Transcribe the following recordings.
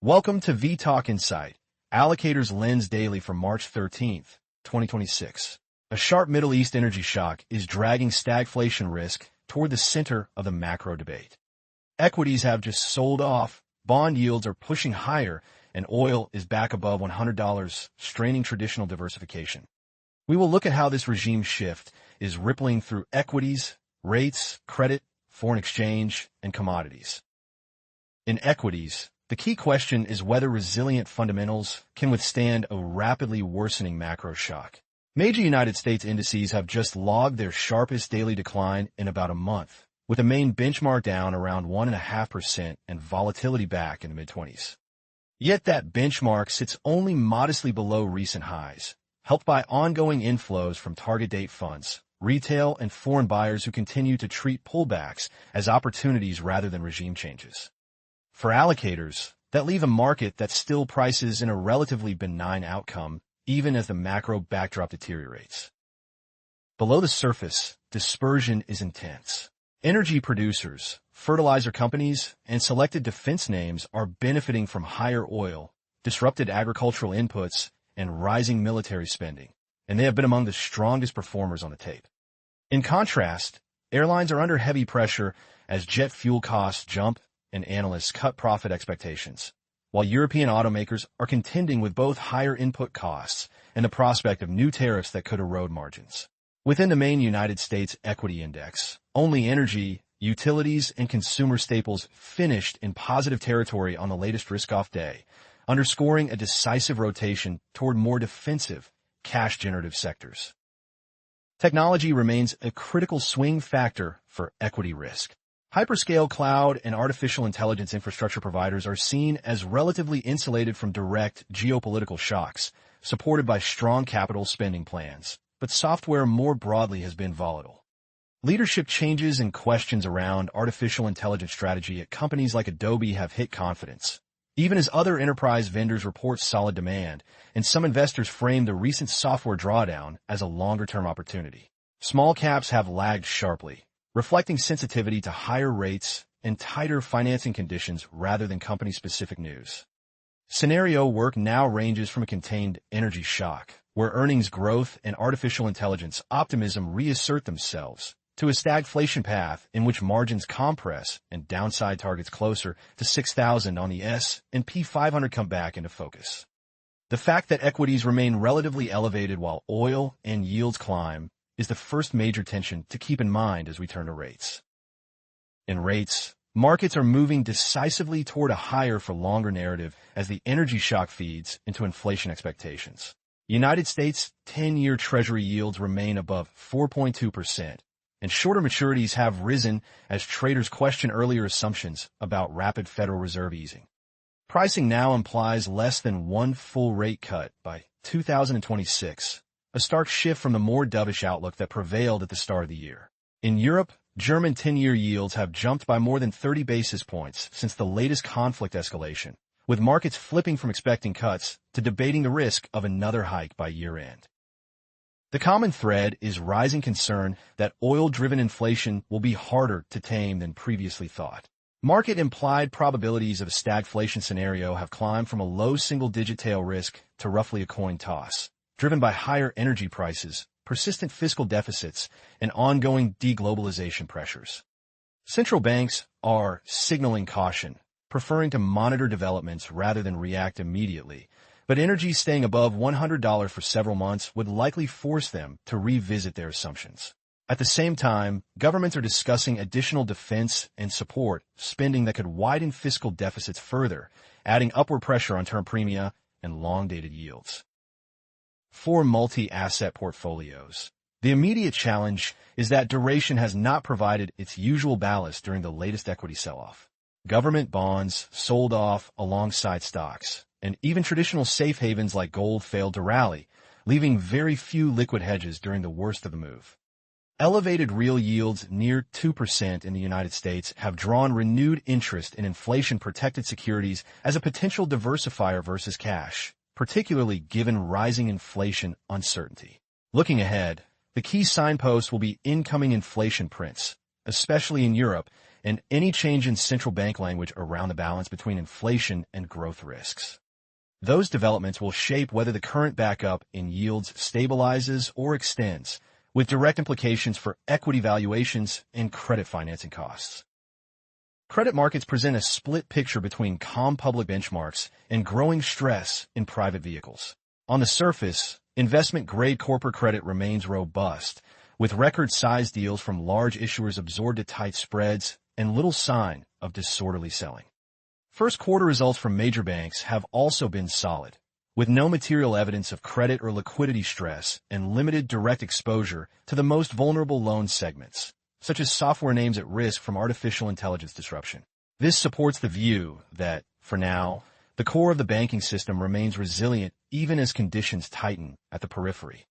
Welcome to vTalkInsight, Allocator's Lens Daily for March 13th, 2026. A sharp Middle East energy shock is dragging stagflation risk toward the center of the macro debate. Equities have just sold off, bond yields are pushing higher, and oil is back above $100, straining traditional diversification. We will look at how this regime shift is rippling through equities, rates, credit, foreign exchange, and commodities. In equities, the key question is whether resilient fundamentals can withstand a rapidly worsening macro shock. Major United States indices have just logged their sharpest daily decline in about a month, with the main benchmark down around 1.5% and volatility back in the mid-20s. Yet that benchmark sits only modestly below recent highs, helped by ongoing inflows from target date funds, retail and foreign buyers who continue to treat pullbacks as opportunities rather than regime changes. For allocators, that leave a market that still prices in a relatively benign outcome, even as the macro backdrop deteriorates. Below the surface, dispersion is intense. Energy producers, fertilizer companies, and selected defense names are benefiting from higher oil, disrupted agricultural inputs, and rising military spending, and they have been among the strongest performers on the tape. In contrast, airlines are under heavy pressure as jet fuel costs jump and analysts cut profit expectations, while European automakers are contending with both higher input costs and the prospect of new tariffs that could erode margins. Within the main United States equity index, only energy, utilities, and consumer staples finished in positive territory on the latest risk-off day, underscoring a decisive rotation toward more defensive, cash-generative sectors. Technology remains a critical swing factor for equity risk. Hyperscale cloud and artificial intelligence infrastructure providers are seen as relatively insulated from direct geopolitical shocks, supported by strong capital spending plans, but software more broadly has been volatile. Leadership changes and questions around artificial intelligence strategy at companies like Adobe have hit confidence, even as other enterprise vendors report solid demand, and some investors frame the recent software drawdown as a longer-term opportunity. Small caps have lagged sharply, reflecting sensitivity to higher rates and tighter financing conditions rather than company-specific news. Scenario work now ranges from a contained energy shock, where earnings growth and artificial intelligence optimism reassert themselves, to a stagflation path in which margins compress and downside targets closer to 6,000 on the S&P 500 come back into focus. The fact that equities remain relatively elevated while oil and yields climb is the first major tension to keep in mind as we turn to rates. In rates, markets are moving decisively toward a higher for longer narrative as the energy shock feeds into inflation expectations. United States 10-year Treasury yields remain above 4.2%, and shorter maturities have risen as traders question earlier assumptions about rapid Federal Reserve easing. Pricing now implies less than one full rate cut by 2026, a stark shift from the more dovish outlook that prevailed at the start of the year. In Europe, German 10-year yields have jumped by more than 30 basis points since the latest conflict escalation, with markets flipping from expecting cuts to debating the risk of another hike by year-end. The common thread is rising concern that oil-driven inflation will be harder to tame than previously thought. Market-implied probabilities of a stagflation scenario have climbed from a low single-digit tail risk to roughly a coin toss, driven by higher energy prices, persistent fiscal deficits, and ongoing deglobalization pressures. Central banks are signaling caution, preferring to monitor developments rather than react immediately, but energy staying above $100 for several months would likely force them to revisit their assumptions. At the same time, governments are discussing additional defense and support spending that could widen fiscal deficits further, adding upward pressure on term premia and long-dated yields. For multi-asset portfolios, the immediate challenge is that duration has not provided its usual ballast during the latest equity sell-off. Government bonds sold off alongside stocks, and even traditional safe havens like gold failed to rally, leaving very few liquid hedges during the worst of the move. Elevated real yields near 2% in the United States have drawn renewed interest in inflation-protected securities as a potential diversifier versus cash, particularly given rising inflation uncertainty. Looking ahead, the key signpost will be incoming inflation prints, especially in Europe, and any change in central bank language around the balance between inflation and growth risks. Those developments will shape whether the current backup in yields stabilizes or extends, with direct implications for equity valuations and credit financing costs. Credit markets present a split picture between calm public benchmarks and growing stress in private vehicles. On the surface, investment-grade corporate credit remains robust, with record-sized deals from large issuers absorbed at tight spreads and little sign of disorderly selling. First quarter results from major banks have also been solid, with no material evidence of credit or liquidity stress and limited direct exposure to the most vulnerable loan segments, such as software names at risk from artificial intelligence disruption. This supports the view that, for now, the core of the banking system remains resilient even as conditions tighten at the periphery.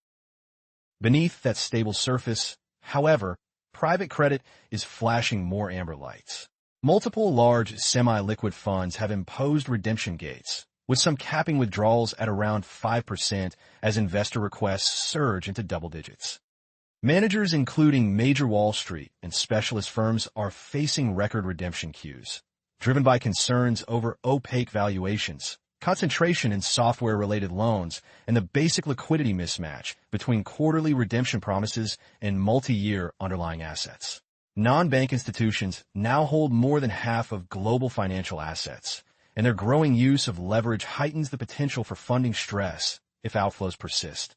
Beneath that stable surface, however, private credit is flashing more amber lights. Multiple large semi-liquid funds have imposed redemption gates, with some capping withdrawals at around 5% as investor requests surge into double digits. Managers including major Wall Street and specialist firms are facing record redemption queues, driven by concerns over opaque valuations, concentration in software-related loans, and the basic liquidity mismatch between quarterly redemption promises and multi-year underlying assets. Non-bank institutions now hold more than half of global financial assets, and their growing use of leverage heightens the potential for funding stress if outflows persist.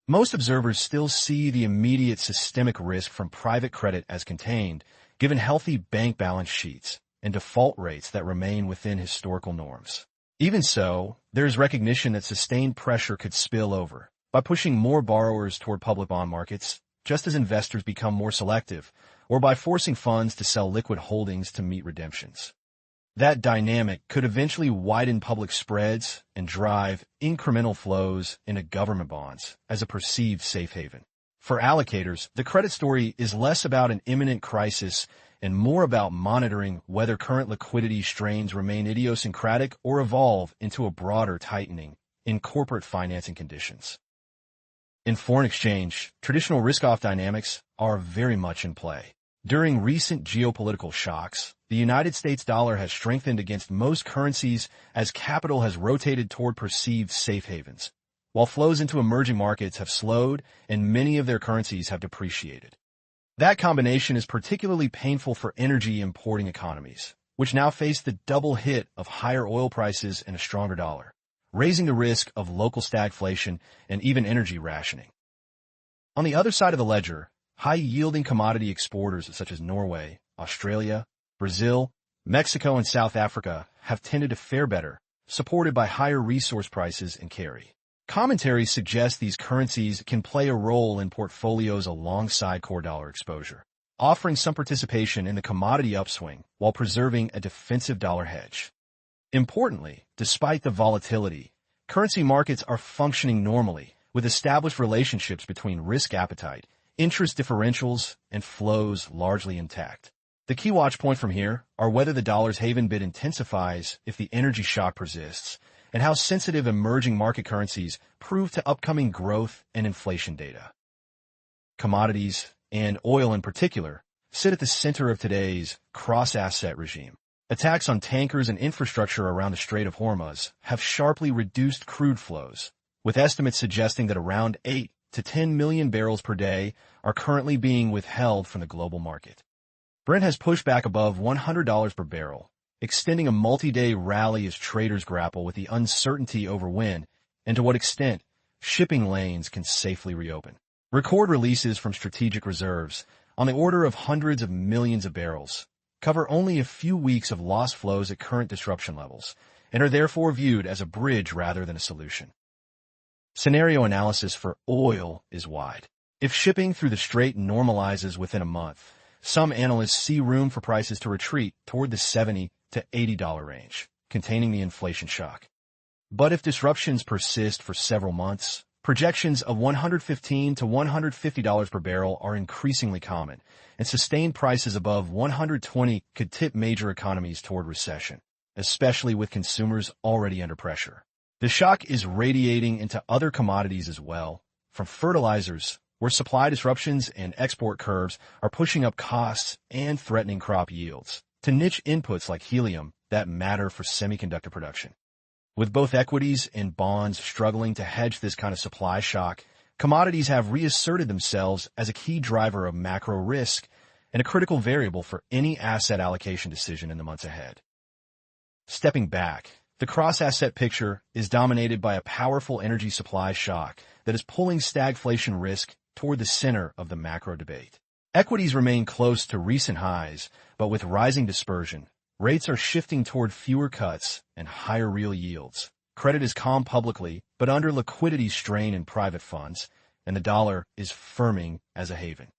Most observers still see the immediate systemic risk from private credit as contained, given healthy bank balance sheets and default rates that remain within historical norms. Even so, there is recognition that sustained pressure could spill over by pushing more borrowers toward public bond markets, just as investors become more selective, or by forcing funds to sell liquid holdings to meet redemptions. That dynamic could eventually widen public spreads and drive incremental flows into government bonds as a perceived safe haven. For allocators, the credit story is less about an imminent crisis and more about monitoring whether current liquidity strains remain idiosyncratic or evolve into a broader tightening in corporate financing conditions. In foreign exchange, traditional risk-off dynamics are very much in play. During recent geopolitical shocks, the United States dollar has strengthened against most currencies as capital has rotated toward perceived safe havens, while flows into emerging markets have slowed and many of their currencies have depreciated. That combination is particularly painful for energy importing economies, which now face the double hit of higher oil prices and a stronger dollar, raising the risk of local stagflation and even energy rationing. On the other side of the ledger, high-yielding commodity exporters such as Norway, Australia, Brazil, Mexico, and South Africa have tended to fare better, supported by higher resource prices and carry. Commentaries suggest these currencies can play a role in portfolios alongside core dollar exposure, offering some participation in the commodity upswing while preserving a defensive dollar hedge. Importantly, despite the volatility, currency markets are functioning normally, with established relationships between risk appetite, interest differentials, and flows largely intact. The key watch point from here are whether the dollar's haven bid intensifies if the energy shock persists, and how sensitive emerging market currencies prove to upcoming growth and inflation data. Commodities, and oil in particular, sit at the center of today's cross-asset regime. Attacks on tankers and infrastructure around the Strait of Hormuz have sharply reduced crude flows, with estimates suggesting that around 8 to 10 million barrels per day are currently being withheld from the global market. Brent has pushed back above $100 per barrel, extending a multi-day rally as traders grapple with the uncertainty over when and to what extent shipping lanes can safely reopen. Record releases from strategic reserves, on the order of hundreds of millions of barrels, cover only a few weeks of lost flows at current disruption levels, and are therefore viewed as a bridge rather than a solution. Scenario analysis for oil is wide. If shipping through the strait normalizes within a month, some analysts see room for prices to retreat toward the $70 to $80 range, containing the inflation shock. But if disruptions persist for several months, projections of $115 to $150 per barrel are increasingly common, and sustained prices above $120 could tip major economies toward recession, especially with consumers already under pressure. The shock is radiating into other commodities as well, from fertilizers where supply disruptions and export curves are pushing up costs and threatening crop yields, to niche inputs like helium that matter for semiconductor production. With both equities and bonds struggling to hedge this kind of supply shock, commodities have reasserted themselves as a key driver of macro risk and a critical variable for any asset allocation decision in the months ahead. Stepping back, the cross-asset picture is dominated by a powerful energy supply shock that is pulling stagflation risk toward the center of the macro debate. Equities remain close to recent highs, but with rising dispersion, rates are shifting toward fewer cuts and higher real yields. Credit is calm publicly, but under liquidity strain in private funds, and the dollar is firming as a haven.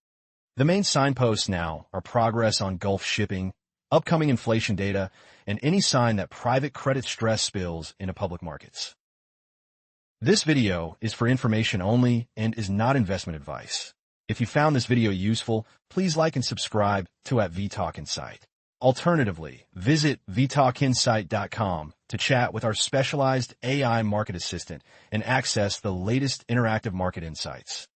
The main signposts now are progress on Gulf shipping, upcoming inflation data, and any sign that private credit stress spills into public markets. This video is for information only and is not investment advice. If you found this video useful, please like and subscribe to vTalkInsight. Alternatively, visit vTalkInsight.com to chat with our specialized AI market assistant and access the latest interactive market insights.